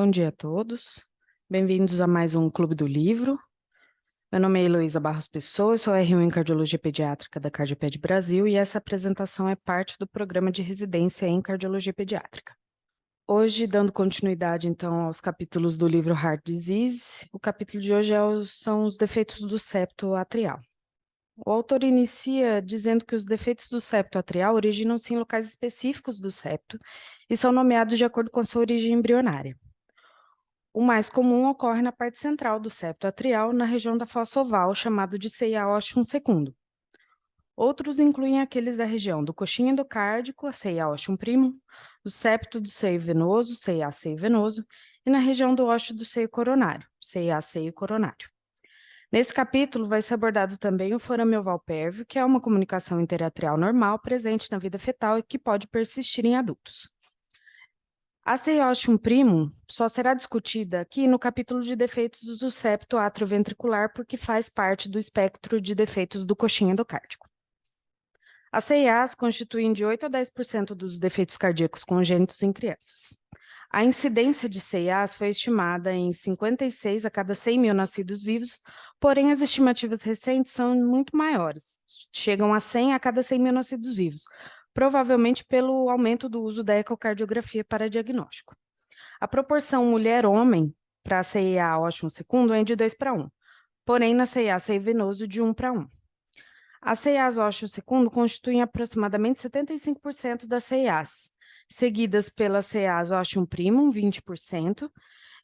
Bom dia a todos. Bem-vindos a mais um Clube do Livro. Meu nome é Heloísa Barros Pessoa, eu sou R1 em Cardiologia Pediátrica da Cardioped Brasil e essa apresentação é parte do programa de residência em Cardiologia Pediátrica. Hoje, dando continuidade, então, aos capítulos do livro Heart Disease, o capítulo de hoje são os defeitos do septo atrial. O autor inicia dizendo que os defeitos do septo atrial originam-se em locais específicos do septo e são nomeados de acordo com sua origem embrionária. O mais comum ocorre na parte central do septo atrial, na região da fossa oval, chamado de CIA ósseum secundum. Outros incluem aqueles da região do coxim endocárdico, a CIA ósseum primum, do septo do seio venoso, CIA seio venoso, e na região do ósseo do seio coronário, CIA seio coronário. Nesse capítulo vai ser abordado também o forame oval pérvio, que é uma comunicação interatrial normal presente na vida fetal e que pode persistir em adultos. A CIA ósseum primum só será discutida aqui no capítulo de defeitos do septo atrioventricular, porque faz parte do espectro de defeitos do coxim endocárdico. As CIAs constituem de 8 a 10% dos defeitos cardíacos congênitos em crianças. A incidência de CIAs foi estimada em 56 a cada 100 mil nascidos vivos, porém as estimativas recentes são muito maiores, chegam a 100 a cada 100 mil nascidos vivos, provavelmente pelo aumento do uso da ecocardiografia para diagnóstico. A proporção mulher-homem para a CIA ósseum secundum é de 2:1, porém na CIA seio venoso de 1:1. As CIAs ósseo secundum constituem aproximadamente 75% das CIAs, seguidas pelas CIAs ósseum primum, 20%,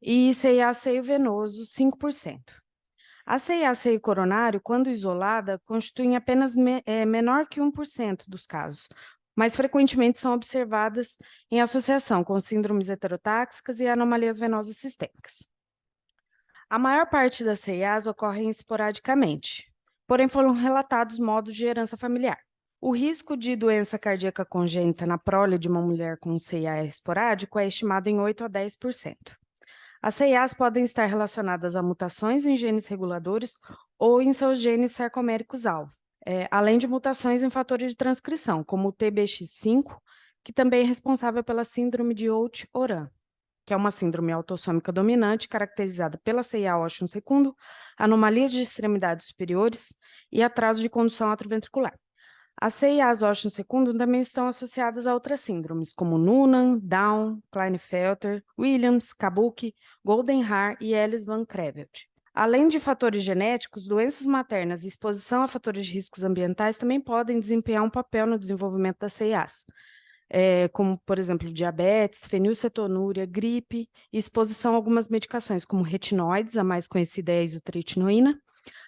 e CIA seio venoso, 5%. A CIA seio coronário, quando isolada, constitui apenas menor que 1% dos casos, mas frequentemente são observadas em associação com síndromes heterotáxicas e anomalias venosas sistêmicas. A maior parte das CIAs ocorrem esporadicamente, porém foram relatados modos de herança familiar. O risco de doença cardíaca congênita na prole de uma mulher com CIA esporádico é estimado em 8 a 10%. As CIAs podem estar relacionadas a mutações em genes reguladores ou em seus genes sarcoméricos-alvo, além de mutações em fatores de transcrição, como o TBX5, que também é responsável pela síndrome de Holt-Oram, que é uma síndrome autossômica dominante caracterizada pela CIA ósseum secundum, anomalias de extremidades superiores e atraso de condução atrioventricular. As CIAs ósseum secundum também estão associadas a outras síndromes, como Noonan, Down, Klinefelter, Williams, Kabuki, Goldenhar e Ellis-Van Creveld. Além de fatores genéticos, doenças maternas e exposição a fatores de riscos ambientais também podem desempenhar um papel no desenvolvimento das CIAs, como, por exemplo, diabetes, fenilcetonúria, gripe e exposição a algumas medicações, como retinoides, a mais conhecida é a isotretinoína,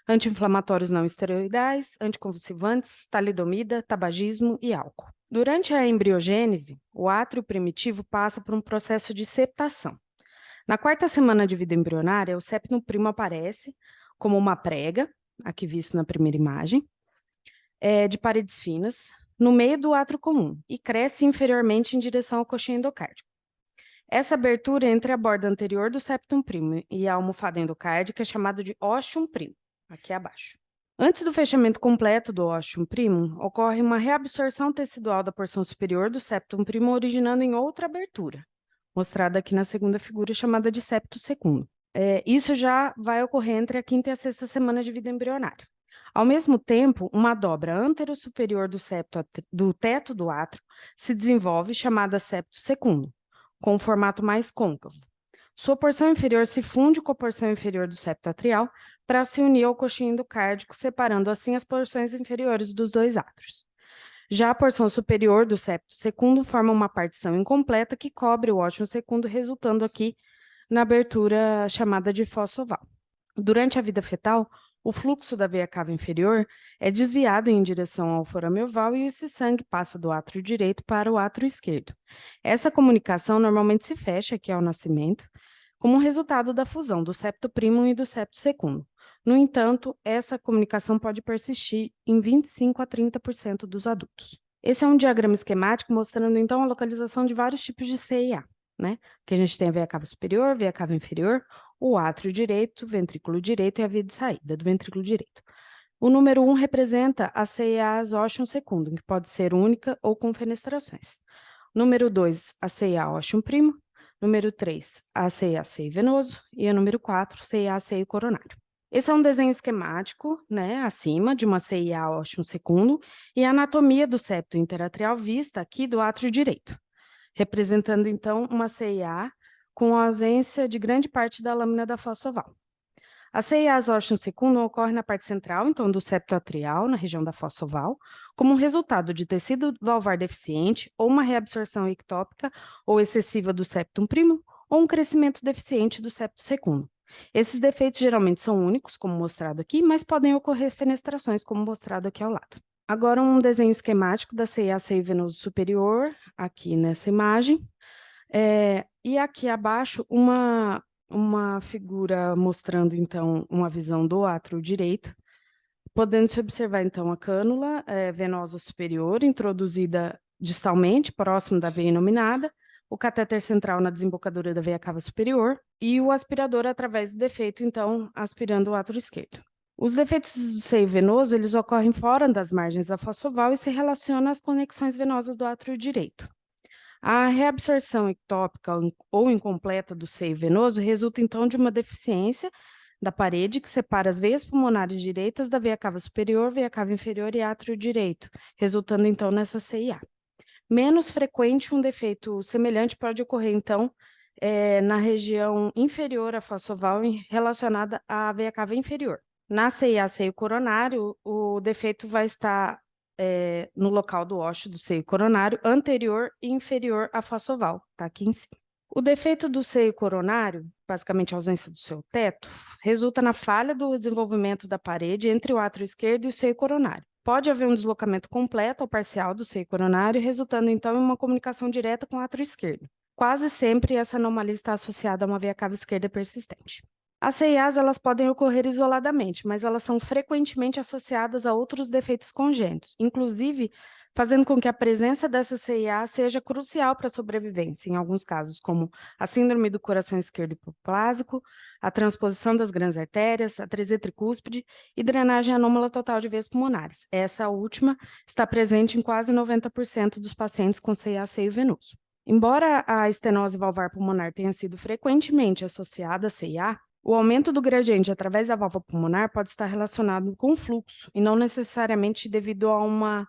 anti-inflamatórios não esteroidais, anticonvulsivantes, talidomida, tabagismo e álcool. Durante a embriogênese, o átrio primitivo passa por um processo de septação. Na quarta semana de vida embrionária, o septum primo aparece como uma prega, aqui visto na primeira imagem, de paredes finas, no meio do átrio comum, e cresce inferiormente em direção ao coxim endocárdico. Essa abertura entre a borda anterior do septum primo e a almofada endocárdica é chamada de ósseum primo, aqui abaixo. Antes do fechamento completo do ósseum primum, ocorre uma reabsorção tecidual da porção superior do septum primo, originando em outra abertura, mostrada aqui na segunda figura, chamada de septo secundum. Isso já vai ocorrer entre a quinta e a sexta semana de vida embrionária. Ao mesmo tempo, uma dobra antero-superior do teto do átrio se desenvolve, chamada septo secundum, com um formato mais côncavo. Sua porção inferior se funde com a porção inferior do septo atrial para se unir ao coxim endocárdico, separando assim as porções inferiores dos dois átrios. Já a porção superior do septo secundum forma uma partição incompleta que cobre o ósseum secundum, resultando aqui na abertura chamada de fossa oval. Durante a vida fetal, o fluxo da veia cava inferior é desviado em direção ao forame oval e esse sangue passa do átrio direito para o átrio esquerdo. Essa comunicação normalmente se fecha aqui ao nascimento, como resultado da fusão do septo primum e do septo secundum. No entanto, essa comunicação pode persistir em 25 a 30% dos adultos. Esse é um diagrama esquemático mostrando, então, a localização de vários tipos de CIA, né? Que a gente tem a veia cava superior, veia cava inferior, o átrio direito, ventrículo direito e a via de saída do ventrículo direito. O número 1 representa a CIA ósseum secundum, que pode ser única ou com fenestrações. Número 2, a CIA ósseum primo. Número 3, ACE venoso. E a número 4, CIA-seio coronário. Esse é um desenho esquemático, né, acima de uma CIA ósseo segundo e a anatomia do septo interatrial vista aqui do átrio direito, representando então uma CIA com a ausência de grande parte da lâmina da fossa oval. A CIA ósseo segundo ocorre na parte central, então, do septo atrial, na região da fossa oval, como um resultado de tecido valvar deficiente ou uma reabsorção ectópica ou excessiva do septum primo ou um crescimento deficiente do septo segundo. Esses defeitos geralmente são únicos, como mostrado aqui, mas podem ocorrer fenestrações, como mostrado aqui ao lado. Agora, um desenho esquemático da CIA-seio venoso superior, aqui nessa imagem, e aqui abaixo uma figura mostrando, então, uma visão do átrio direito, podendo-se observar, então, a cânula venosa superior, introduzida distalmente, próximo da veia inominada, o catéter central na desembocadura da veia cava superior e o aspirador através do defeito, então, aspirando o átrio esquerdo. Os defeitos do seio venoso, eles ocorrem fora das margens da fossa oval e se relacionam às conexões venosas do átrio direito. A reabsorção ectópica ou incompleta do seio venoso resulta, então, de uma deficiência da parede que separa as veias pulmonares direitas da veia cava superior, veia cava inferior e átrio direito, resultando, então, nessa CIA. Menos frequente, um defeito semelhante pode ocorrer, então, na região inferior à fossa oval relacionada à veia cava inferior. Na CIA-seio coronário, o defeito vai estar no local do ósseo do seio coronário anterior e inferior à fossa oval, tá aqui em cima. O defeito do seio coronário, basicamente a ausência do seu teto, resulta na falha do desenvolvimento da parede entre o átrio esquerdo e o seio coronário. Pode haver um deslocamento completo ou parcial do seio coronário, resultando então em uma comunicação direta com o átrio esquerdo. Quase sempre essa anomalia está associada a uma veia cava esquerda persistente. As CIAs, elas podem ocorrer isoladamente, mas elas são frequentemente associadas a outros defeitos congênitos, inclusive fazendo com que a presença dessa CIA seja crucial para a sobrevivência, em alguns casos, como a síndrome do coração esquerdo hipoplásico, a transposição das grandes artérias, atresia tricúspide e drenagem anômala total de veias pulmonares. Essa última está presente em quase 90% dos pacientes com CIA-seio venoso. Embora a estenose valvar pulmonar tenha sido frequentemente associada a CIA, o aumento do gradiente através da válvula pulmonar pode estar relacionado com o fluxo e não necessariamente devido a uma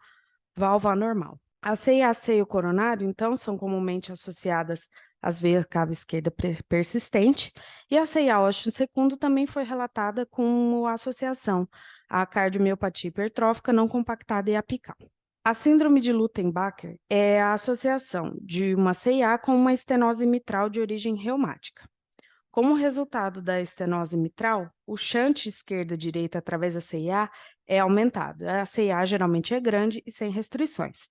válvula anormal. A CIA-seio coronário, então, são comumente associadas às veias cava esquerda persistente e a CIA ósseo segundo também foi relatada com associação à cardiomiopatia hipertrófica não compactada e apical. A síndrome de Lutten-Bacher é a associação de uma CIA com uma estenose mitral de origem reumática. Como resultado da estenose mitral, o shunt esquerda-direita através da CIA é aumentado. A CIA geralmente é grande e sem restrições.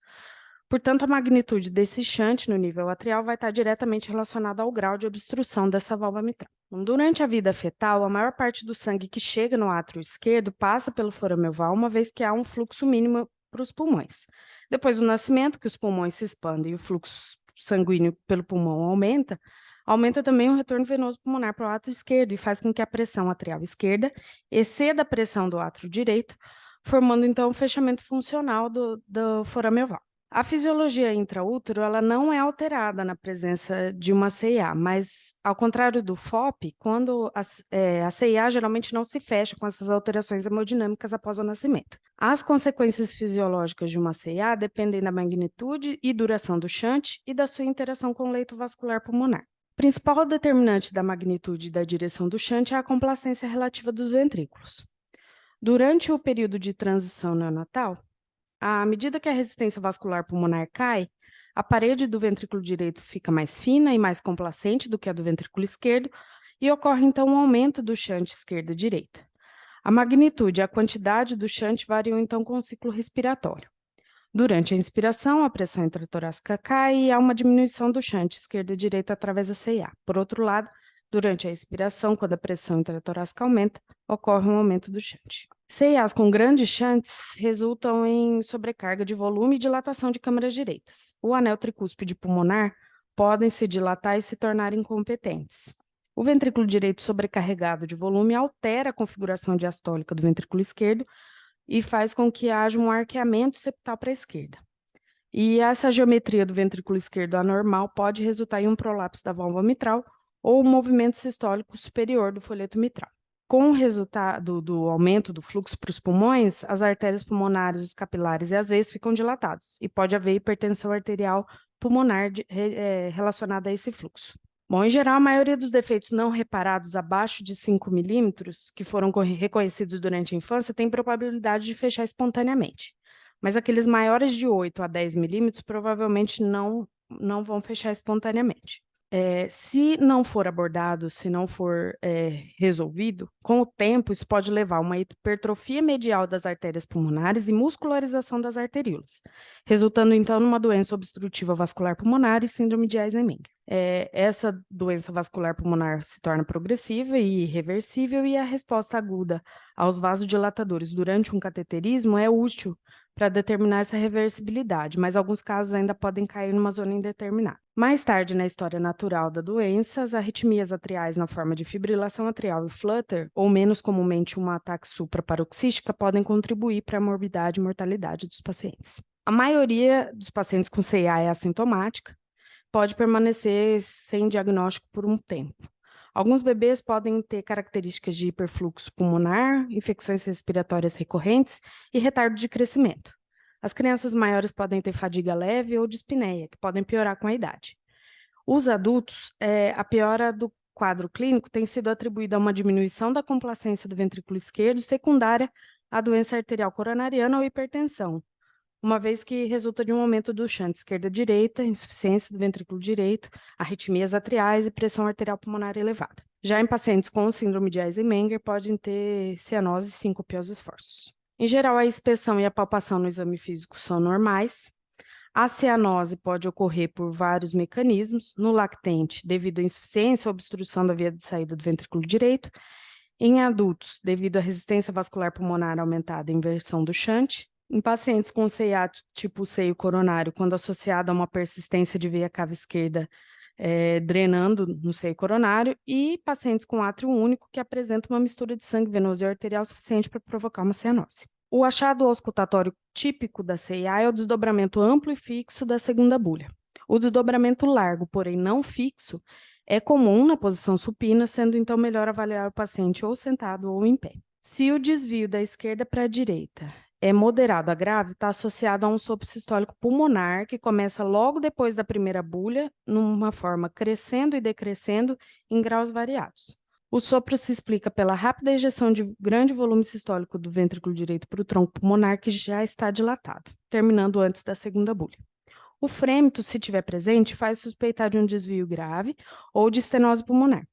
Portanto, a magnitude desse shunt no nível atrial vai estar diretamente relacionada ao grau de obstrução dessa válvula mitral. Durante a vida fetal, a maior parte do sangue que chega no átrio esquerdo passa pelo forame oval, uma vez que há um fluxo mínimo para os pulmões. Depois do nascimento, que os pulmões se expandem e o fluxo sanguíneo pelo pulmão aumenta também o retorno venoso pulmonar para o átrio esquerdo e faz com que a pressão atrial esquerda exceda a pressão do átrio direito, formando então o fechamento funcional do forame oval. A fisiologia intraútero ela não é alterada na presença de uma CIA, mas ao contrário do FOP, quando a CIA geralmente não se fecha com essas alterações hemodinâmicas após o nascimento. As consequências fisiológicas de uma CIA dependem da magnitude e duração do shunt e da sua interação com o leito vascular pulmonar. O principal determinante da magnitude e da direção do shunt é a complacência relativa dos ventrículos. Durante o período de transição neonatal, à medida que a resistência vascular pulmonar cai, a parede do ventrículo direito fica mais fina e mais complacente do que a do ventrículo esquerdo e ocorre então um aumento do shunt esquerda-direita. A magnitude e a quantidade do shunt variam então com o ciclo respiratório. Durante a inspiração, a pressão intratorácica cai e há uma diminuição do shunt esquerda-direita através da CIA. Por outro lado, durante a expiração, quando a pressão intratorácica aumenta, ocorre um aumento do shunt. CIAs com grandes shunts resultam em sobrecarga de volume e dilatação de câmaras direitas. O anel tricúspide pulmonar podem se dilatar e se tornar incompetentes. O ventrículo direito sobrecarregado de volume altera a configuração diastólica do ventrículo esquerdo e faz com que haja um arqueamento septal para a esquerda. E essa geometria do ventrículo esquerdo anormal pode resultar em um prolapso da válvula mitral ou um movimento sistólico superior do folheto mitral. Com o resultado do aumento do fluxo para os pulmões, as artérias pulmonares, os capilares e as veias ficam dilatados e pode haver hipertensão arterial pulmonar relacionada a esse fluxo. Bom, em geral, a maioria dos defeitos não reparados abaixo de 5 milímetros, que foram reconhecidos durante a infância, tem probabilidade de fechar espontaneamente. Mas aqueles maiores de 8 a 10 milímetros provavelmente não vão fechar espontaneamente. Se não for abordado, se não for resolvido, com o tempo isso pode levar a uma hipertrofia medial das artérias pulmonares e muscularização das arteríolas, resultando então numa doença obstrutiva vascular pulmonar e síndrome de Eisenmenger. Essa doença vascular pulmonar se torna progressiva e irreversível e a resposta aguda aos vasodilatadores durante um cateterismo é útil para determinar essa reversibilidade, mas alguns casos ainda podem cair numa zona indeterminada. Mais tarde, na história natural da doença, as arritmias atriais na forma de fibrilação atrial e flutter, ou menos comumente uma ataque supraparoxística, podem contribuir para a morbidade e mortalidade dos pacientes. A maioria dos pacientes com CIA é assintomática, pode permanecer sem diagnóstico por um tempo. Alguns bebês podem ter características de hiperfluxo pulmonar, infecções respiratórias recorrentes e retardo de crescimento. As crianças maiores podem ter fadiga leve ou dispneia, que podem piorar com a idade. Os adultos, a piora do quadro clínico tem sido atribuída a uma diminuição da complacência do ventrículo esquerdo secundária à doença arterial coronariana ou hipertensão, uma vez que resulta de um aumento do shunt esquerda-direita, insuficiência do ventrículo direito, arritmias atriais e pressão arterial pulmonar elevada. Já em pacientes com síndrome de Eisenmenger, podem ter cianose e síncope aos esforços. Em geral, a inspeção e a palpação no exame físico são normais. A cianose pode ocorrer por vários mecanismos, no lactente, devido à insuficiência ou obstrução da via de saída do ventrículo direito, em adultos, devido à resistência vascular pulmonar aumentada e inversão do shunt, em pacientes com CIA tipo seio coronário, quando associado a uma persistência de veia cava esquerda drenando no seio coronário, e pacientes com átrio único que apresentam uma mistura de sangue venoso e arterial suficiente para provocar uma cianose. O achado auscultatório típico da CIA é o desdobramento amplo e fixo da segunda bulha. O desdobramento largo, porém não fixo, é comum na posição supina, sendo então melhor avaliar o paciente ou sentado ou em pé. Se o desvio da esquerda para a direita é moderado a grave, está associado a um sopro sistólico pulmonar que começa logo depois da primeira bulha, numa forma crescendo e decrescendo em graus variados. O sopro se explica pela rápida ejeção de grande volume sistólico do ventrículo direito para o tronco pulmonar que já está dilatado, terminando antes da segunda bulha. O frêmito, se estiver presente, faz suspeitar de um desvio grave ou de estenose pulmonar.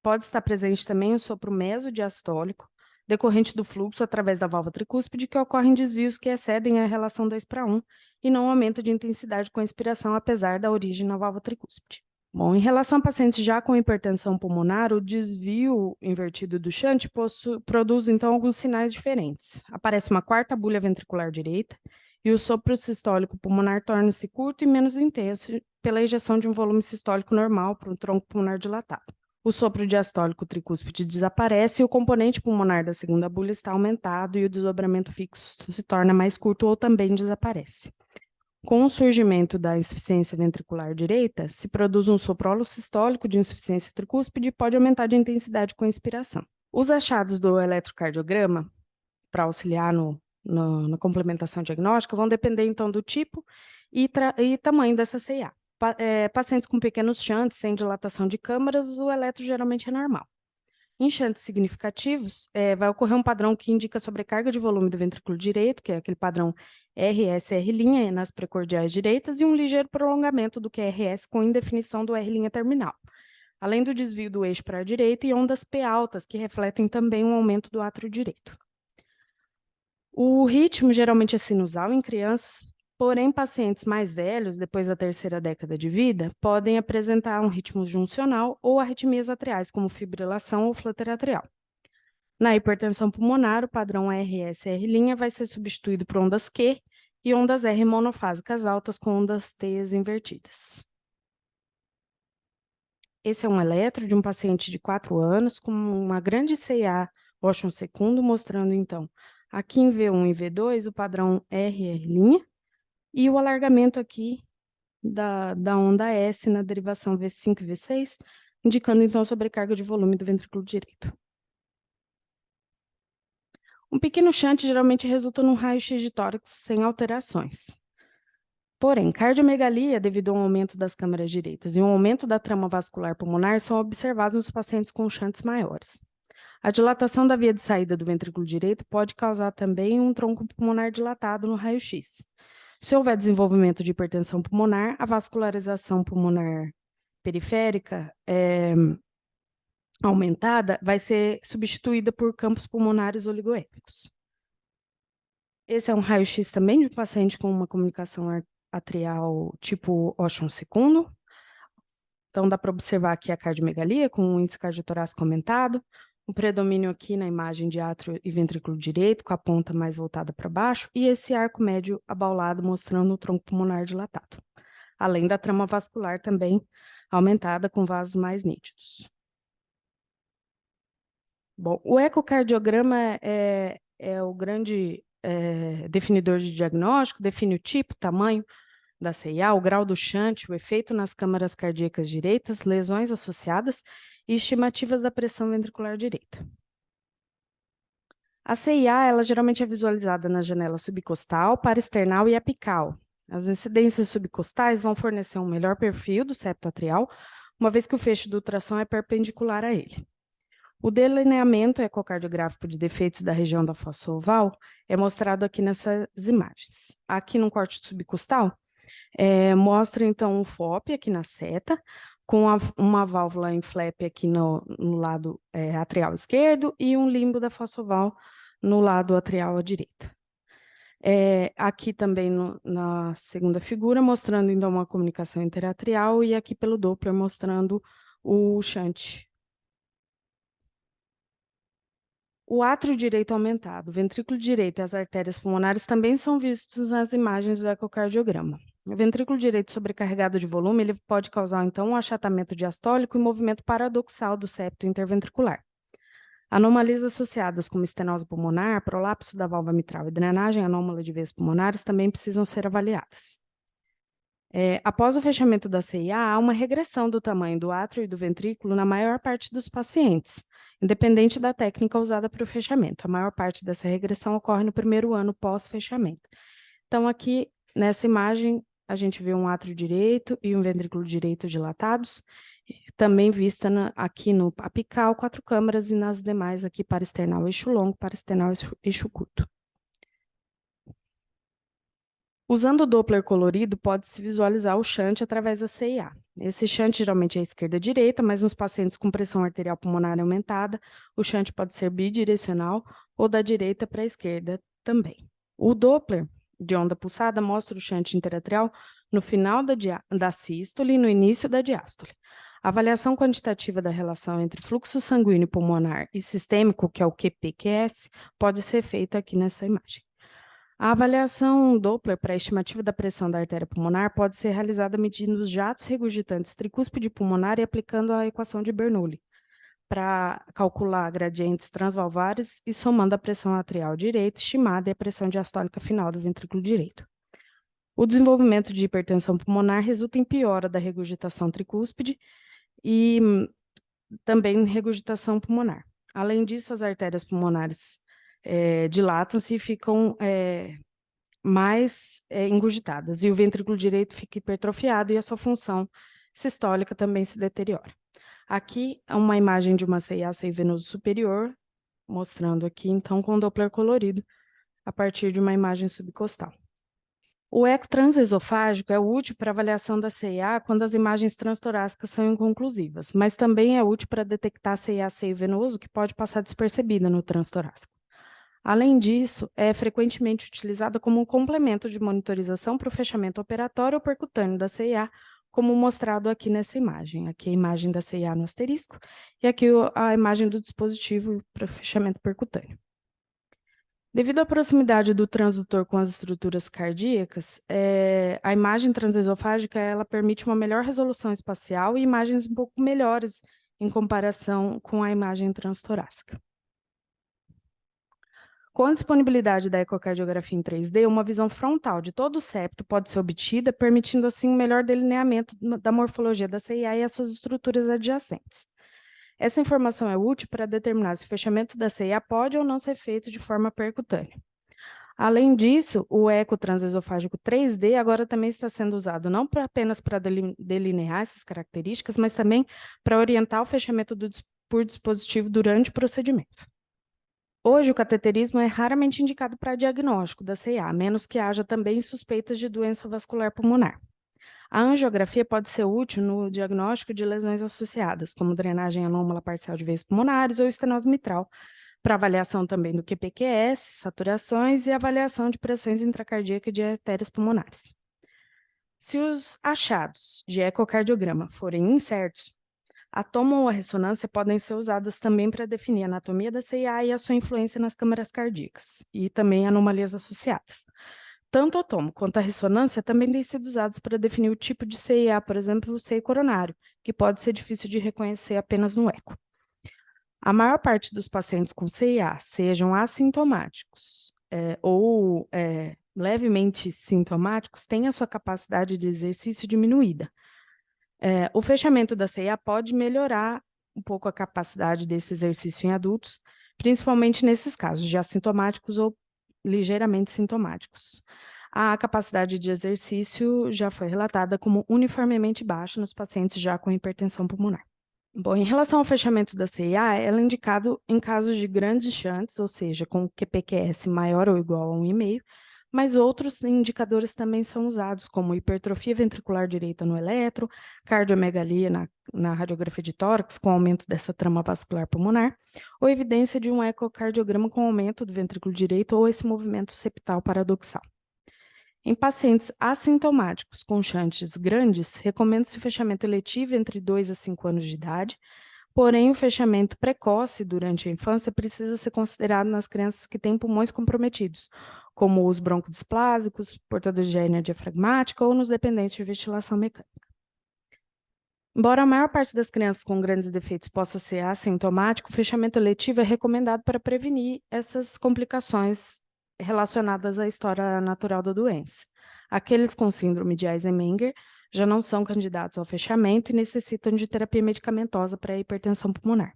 Pode estar presente também o sopro mesodiastólico, decorrente do fluxo através da válvula tricúspide, que ocorre em desvios que excedem a relação 2:1 e não aumenta de intensidade com a expiração, apesar da origem na válvula tricúspide. Bom, em relação a pacientes já com hipertensão pulmonar, o desvio invertido do shunt produz, então, alguns sinais diferentes. Aparece uma quarta bulha ventricular direita e o sopro sistólico pulmonar torna-se curto e menos intenso pela ejeção de um volume sistólico normal para um tronco pulmonar dilatado. O sopro diastólico tricúspide desaparece e o componente pulmonar da segunda bulha está aumentado e o desdobramento fixo se torna mais curto ou também desaparece. Com o surgimento da insuficiência ventricular direita, se produz um sopro holosistólico de insuficiência tricúspide e pode aumentar de intensidade com a inspiração. Os achados do eletrocardiograma, para auxiliar na complementação diagnóstica, vão depender, então, do tipo e tamanho dessa CIA. Pacientes com pequenos shunts, sem dilatação de câmaras, o eletro geralmente é normal. Em shunts significativos, vai ocorrer um padrão que indica sobrecarga de volume do ventrículo direito, que é aquele padrão RS-R' nas precordiais direitas, e um ligeiro prolongamento do QRS com indefinição do R' terminal, além do desvio do eixo para a direita e ondas P altas, que refletem também um aumento do átrio direito. O ritmo geralmente é sinusal em crianças, porém pacientes mais velhos, depois da terceira década de vida, podem apresentar um ritmo juncional ou arritmias atriais, como fibrilação ou flutter atrial. Na hipertensão pulmonar, o padrão RS-R' vai ser substituído por ondas Q e ondas R monofásicas altas com ondas T invertidas. Esse é um eletro de um paciente de 4 anos com uma grande CIA Washington secundo, mostrando então aqui em V1 e V2 o padrão RR', e o alargamento aqui da onda S na derivação V5 e V6, indicando, então, a sobrecarga de volume do ventrículo direito. Um pequeno shunt geralmente resulta num raio-x de tórax sem alterações. Porém, cardiomegalia, devido ao aumento das câmaras direitas e um aumento da trama vascular pulmonar, são observados nos pacientes com shunts maiores. A dilatação da via de saída do ventrículo direito pode causar também um tronco pulmonar dilatado no raio-x. Se houver desenvolvimento de hipertensão pulmonar, a vascularização pulmonar periférica aumentada vai ser substituída por campos pulmonares oligoémicos. Esse é um raio-x também de um paciente com uma comunicação atrial tipo Oshun II. Então, dá para observar aqui a cardiomegalia com o índice cardiotorácico aumentado, o predomínio aqui na imagem de átrio e ventrículo direito, com a ponta mais voltada para baixo, e esse arco médio abaulado mostrando o tronco pulmonar dilatado, além da trama vascular também aumentada com vasos mais nítidos. Bom, o ecocardiograma é o grande definidor de diagnóstico, define o tipo, tamanho da CIA, o grau do shunt, o efeito nas câmaras cardíacas direitas, lesões associadas e estimativas da pressão ventricular direita. A CIA, ela geralmente é visualizada na janela subcostal, parasternal e apical. As incidências subcostais vão fornecer um melhor perfil do septo atrial, uma vez que o feixe do ultrassom é perpendicular a ele. O delineamento ecocardiográfico de defeitos da região da fossa oval é mostrado aqui nessas imagens. Aqui no corte subcostal, mostra então um FOP aqui na seta, com uma válvula em flap aqui no lado atrial esquerdo e um limbo da fossa oval no lado atrial à direita. Aqui também na segunda figura, mostrando então uma comunicação interatrial, e aqui pelo Doppler mostrando o shunt. O átrio direito aumentado, o ventrículo direito e as artérias pulmonares também são vistos nas imagens do ecocardiograma. O ventrículo direito sobrecarregado de volume, ele pode causar, então, um achatamento diastólico e movimento paradoxal do septo interventricular. Anomalias associadas como estenose pulmonar, prolapso da válvula mitral e drenagem anômala de veias pulmonares também precisam ser avaliadas. Após o fechamento da CIA, há uma regressão do tamanho do átrio e do ventrículo na maior parte dos pacientes, independente da técnica usada para o fechamento. A maior parte dessa regressão ocorre no primeiro ano pós-fechamento. Então, aqui, nessa imagem, a gente vê um átrio direito e um ventrículo direito dilatados, também vista aqui no apical, 4 câmaras, e nas demais aqui parasternal eixo longo, parasternal eixo curto. Usando o Doppler colorido, pode-se visualizar o shunt através da CIA. Esse shunt geralmente é esquerda-direita, mas nos pacientes com pressão arterial pulmonar aumentada, o shunt pode ser bidirecional ou da direita para a esquerda também. O Doppler de onda pulsada mostra o shunt interatrial no final da sístole e no início da diástole. A avaliação quantitativa da relação entre fluxo sanguíneo pulmonar e sistêmico, que é o QP-QS, pode ser feita aqui nessa imagem. A avaliação Doppler para a estimativa da pressão da artéria pulmonar pode ser realizada medindo os jatos regurgitantes tricúspide pulmonar e aplicando a equação de Bernoulli, para calcular gradientes transvalvares e somando a pressão atrial direita estimada e a pressão diastólica final do ventrículo direito. O desenvolvimento de hipertensão pulmonar resulta em piora da regurgitação tricúspide e também regurgitação pulmonar. Além disso, as artérias pulmonares dilatam-se e ficam mais engurgitadas, e o ventrículo direito fica hipertrofiado e a sua função sistólica também se deteriora. Aqui é uma imagem de uma CIA venoso superior, mostrando aqui, então, com Doppler colorido, a partir de uma imagem subcostal. O eco transesofágico é útil para avaliação da CIA quando as imagens transtorácicas são inconclusivas, mas também é útil para detectar CIA seio venoso, que pode passar despercebida no transtorácico. Além disso, é frequentemente utilizada como um complemento de monitorização para o fechamento operatório ou percutâneo da CIA, como mostrado aqui nessa imagem. Aqui a imagem da CIA no asterisco e aqui a imagem do dispositivo para o fechamento percutâneo. Devido à proximidade do transdutor com as estruturas cardíacas, a imagem transesofágica ela permite uma melhor resolução espacial e imagens um pouco melhores em comparação com a imagem transtorácica. Com a disponibilidade da ecocardiografia em 3D, uma visão frontal de todo o septo pode ser obtida, permitindo assim um melhor delineamento da morfologia da CIA e as suas estruturas adjacentes. Essa informação é útil para determinar se o fechamento da CIA pode ou não ser feito de forma percutânea. Além disso, o eco transesofágico 3D agora também está sendo usado não apenas para delinear essas características, mas também para orientar o fechamento por dispositivo durante o procedimento. Hoje, o cateterismo é raramente indicado para diagnóstico da CIA, a menos que haja também suspeitas de doença vascular pulmonar. A angiografia pode ser útil no diagnóstico de lesões associadas, como drenagem anômala parcial de veias pulmonares ou estenose mitral, para avaliação também do QPQS, saturações e avaliação de pressões intracardíacas de artérias pulmonares. Se os achados de ecocardiograma forem incertos, a tomo ou a ressonância podem ser usadas também para definir a anatomia da CIA e a sua influência nas câmaras cardíacas, e também anomalias associadas. Tanto a tomo quanto a ressonância também têm sido usados para definir o tipo de CIA, por exemplo, o seio coronário, que pode ser difícil de reconhecer apenas no eco. A maior parte dos pacientes com CIA, sejam assintomáticos ou levemente sintomáticos, tem a sua capacidade de exercício diminuída. O fechamento da CIA pode melhorar um pouco a capacidade desse exercício em adultos, principalmente nesses casos de assintomáticos ou ligeiramente sintomáticos. A capacidade de exercício já foi relatada como uniformemente baixa nos pacientes já com hipertensão pulmonar. Bom, em relação ao fechamento da CIA, ela é indicado em casos de grandes shunts, ou seja, com QPQS maior ou igual a 1,5, mas outros indicadores também são usados, como hipertrofia ventricular direita no eletro, cardiomegalia na radiografia de tórax, com aumento dessa trama vascular pulmonar, ou evidência de um ecocardiograma com aumento do ventrículo direito ou esse movimento septal paradoxal. Em pacientes assintomáticos com shunts grandes, recomenda-se o fechamento eletivo entre 2 a 5 anos de idade, porém o fechamento precoce durante a infância precisa ser considerado nas crianças que têm pulmões comprometidos, como os broncodisplásicos, portadores de hernia diafragmática ou nos dependentes de ventilação mecânica. Embora a maior parte das crianças com grandes defeitos possa ser assintomático, o fechamento eletivo é recomendado para prevenir essas complicações relacionadas à história natural da doença. Aqueles com síndrome de Eisenmenger já não são candidatos ao fechamento e necessitam de terapia medicamentosa para a hipertensão pulmonar.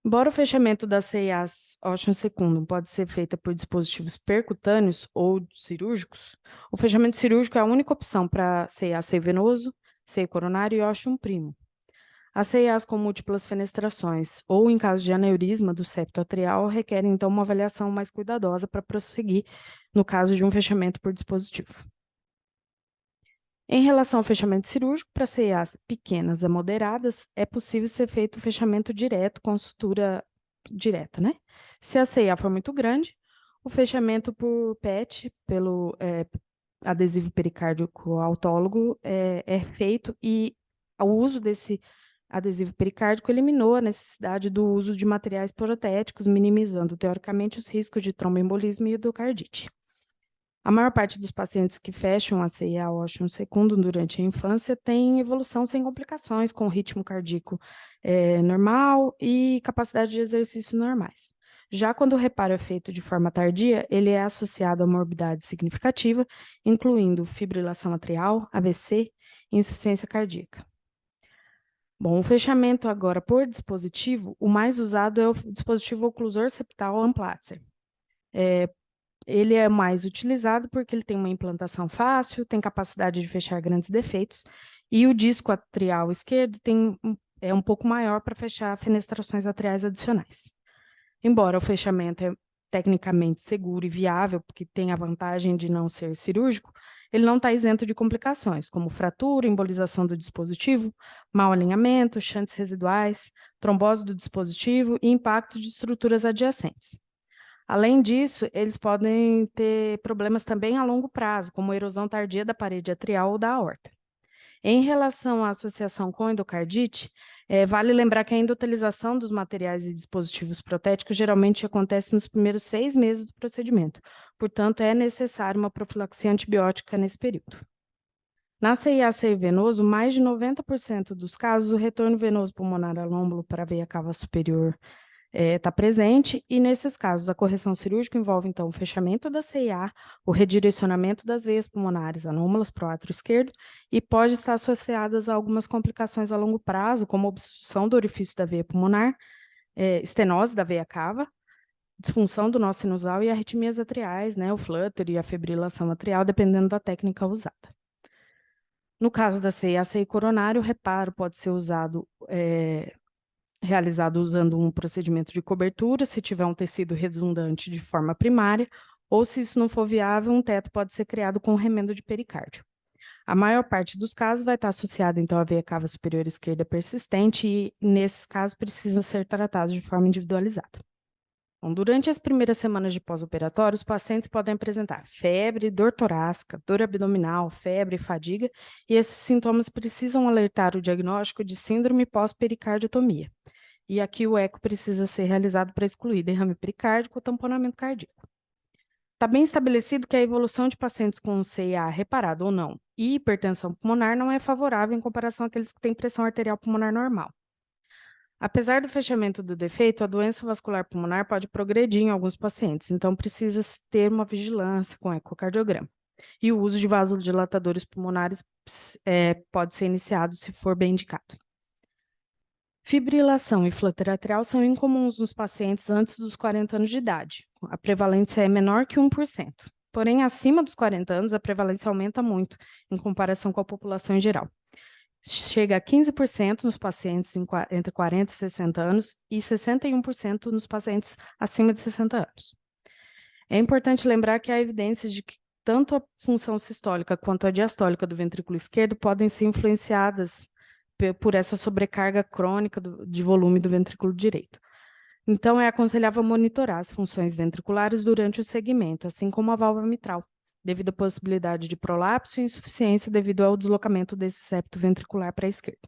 Embora o fechamento das CIAs Ostium secundum pode ser feito por dispositivos percutâneos ou cirúrgicos, o fechamento cirúrgico é a única opção para CIA seio venoso, seio coronário e Ostium primo. As CIAs com múltiplas fenestrações ou em caso de aneurisma do septo atrial requerem então uma avaliação mais cuidadosa para prosseguir no caso de um fechamento por dispositivo. Em relação ao fechamento cirúrgico, para CIAs pequenas a moderadas, é possível ser feito o fechamento direto com sutura direta, né? Se a CIA for muito grande, o fechamento por PET, pelo adesivo pericárdico autólogo, é feito e o uso desse adesivo pericárdico eliminou a necessidade do uso de materiais protéticos, minimizando, teoricamente, os riscos de tromboembolismo e endocardite. A maior parte dos pacientes que fecham a CIA Ostium secundum durante a infância tem evolução sem complicações, com ritmo cardíaco normal e capacidade de exercício normais. Já quando o reparo é feito de forma tardia, ele é associado a morbidade significativa, incluindo fibrilação atrial, AVC e insuficiência cardíaca. Bom, o fechamento agora por dispositivo, o mais usado é o dispositivo oclusor septal Amplatzer. Ele é mais utilizado porque ele tem uma implantação fácil, tem capacidade de fechar grandes defeitos, e o disco atrial esquerdo é um pouco maior para fechar fenestrações atriais adicionais. Embora o fechamento é tecnicamente seguro e viável, porque tem a vantagem de não ser cirúrgico, ele não está isento de complicações, como fratura, embolização do dispositivo, mau alinhamento, shunts residuais, trombose do dispositivo e impacto de estruturas adjacentes. Além disso, eles podem ter problemas também a longo prazo, como erosão tardia da parede atrial ou da aorta. Em relação à associação com endocardite, vale lembrar que a endotelização dos materiais e dispositivos protéticos geralmente acontece nos primeiros 6 meses do procedimento, portanto, é necessária uma profilaxia antibiótica nesse período. Na CIA seio venoso, mais de 90% dos casos, o retorno venoso pulmonar alômbolo para a veia cava superior está presente, e nesses casos a correção cirúrgica envolve então o fechamento da CIA, o redirecionamento das veias pulmonares anômalas para o átrio esquerdo e pode estar associadas a algumas complicações a longo prazo, como obstrução do orifício da veia pulmonar, estenose da veia cava, disfunção do nó sinusal e arritmias atriais, né, o flutter e a fibrilação atrial, dependendo da técnica usada. No caso da CIA coronária, o reparo pode ser realizado usando um procedimento de cobertura, se tiver um tecido redundante de forma primária, ou se isso não for viável, um teto pode ser criado com remendo de pericárdio. A maior parte dos casos vai estar associada, então, à veia cava superior esquerda persistente e, nesses casos, precisam ser tratados de forma individualizada. Bom, durante as primeiras semanas de pós-operatório, os pacientes podem apresentar febre, dor torácica, dor abdominal, febre, fadiga, e esses sintomas precisam alertar o diagnóstico de síndrome pós-pericardiotomia. E aqui o eco precisa ser realizado para excluir derrame pericárdico ou tamponamento cardíaco. Está bem estabelecido que a evolução de pacientes com CIA reparado ou não e hipertensão pulmonar não é favorável em comparação àqueles que têm pressão arterial pulmonar normal. Apesar do fechamento do defeito, a doença vascular pulmonar pode progredir em alguns pacientes, então precisa ter uma vigilância com ecocardiograma. E o uso de vasodilatadores pulmonares pode ser iniciado se for bem indicado. Fibrilação e flutter atrial são incomuns nos pacientes antes dos 40 anos de idade. A prevalência é menor que 1%. Porém, acima dos 40 anos, a prevalência aumenta muito em comparação com a população em geral. Chega a 15% nos pacientes entre 40 e 60 anos e 61% nos pacientes acima de 60 anos. É importante lembrar que há evidências de que tanto a função sistólica quanto a diastólica do ventrículo esquerdo podem ser influenciadas por essa sobrecarga crônica de volume do ventrículo direito. Então, é aconselhável monitorar as funções ventriculares durante o segmento, assim como a válvula mitral, devido à possibilidade de prolapso e insuficiência devido ao deslocamento desse septo ventricular para a esquerda.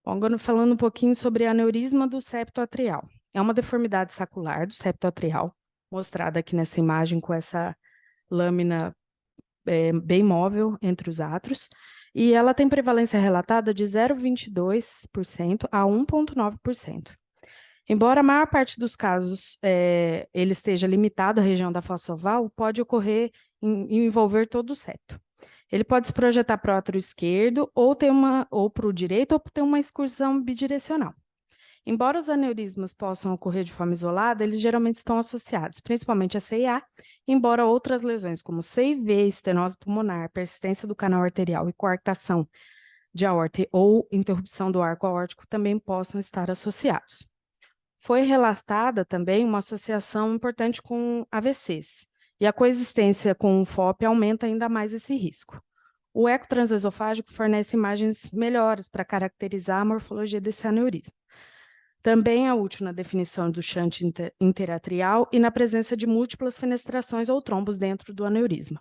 Bom, agora falando um pouquinho sobre aneurisma do septo atrial. É uma deformidade sacular do septo atrial, mostrada aqui nessa imagem com essa lâmina bem móvel entre os átrios, e ela tem prevalência relatada de 0,22% a 1,9%. Embora a maior parte dos casos ele esteja limitado à região da fossa oval, pode ocorrer em envolver todo o septo. Ele pode se projetar para o átrio esquerdo ou para o direito ou ter uma excursão bidirecional. Embora os aneurismas possam ocorrer de forma isolada, eles geralmente estão associados, principalmente a CIA, embora outras lesões como CIV, estenose pulmonar, persistência do canal arterial e coarctação de aorta ou interrupção do arco aórtico também possam estar associados. Foi relatada também uma associação importante com AVCs, e a coexistência com o FOP aumenta ainda mais esse risco. O eco transesofágico fornece imagens melhores para caracterizar a morfologia desse aneurisma. Também é útil na definição do shunt interatrial e na presença de múltiplas fenestrações ou trombos dentro do aneurisma.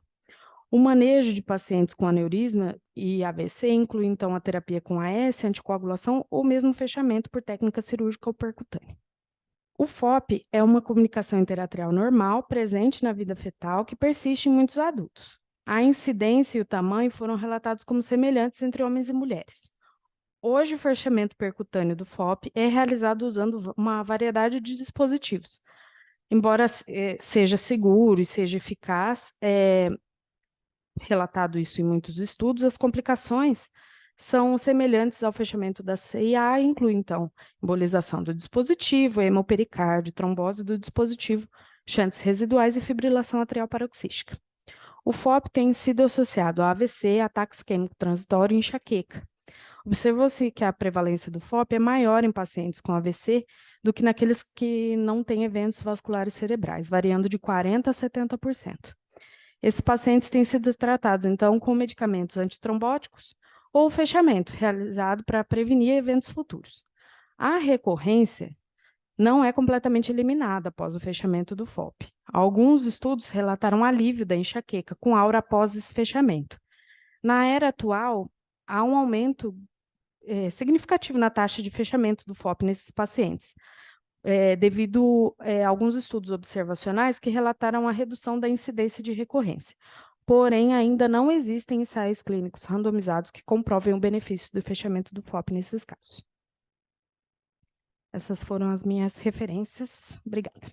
O manejo de pacientes com aneurisma e AVC inclui, então, a terapia com AS, anticoagulação ou mesmo fechamento por técnica cirúrgica ou percutânea. O FOP é uma comunicação interatrial normal presente na vida fetal que persiste em muitos adultos. A incidência e o tamanho foram relatados como semelhantes entre homens e mulheres. Hoje, o fechamento percutâneo do FOP é realizado usando uma variedade de dispositivos. Embora seja seguro e seja eficaz, relatado isso em muitos estudos, as complicações são semelhantes ao fechamento da CIA, inclui, então, embolização do dispositivo, hemopericárdio, trombose do dispositivo, shunts residuais e fibrilação atrial paroxística. O FOP tem sido associado a AVC, ataque isquêmico transitório e enxaqueca. Observou-se que a prevalência do FOP é maior em pacientes com AVC do que naqueles que não têm eventos vasculares cerebrais, variando de 40% a 70%. Esses pacientes têm sido tratados, então, com medicamentos antitrombóticos ou fechamento, realizado para prevenir eventos futuros. A recorrência não é completamente eliminada após o fechamento do FOP. Alguns estudos relataram alívio da enxaqueca com aura após esse fechamento. Na era atual, há um aumento significativo na taxa de fechamento do FOP nesses pacientes, devido a alguns estudos observacionais que relataram a redução da incidência de recorrência. Porém, ainda não existem ensaios clínicos randomizados que comprovem o benefício do fechamento do FOP nesses casos. Essas foram as minhas referências. Obrigada.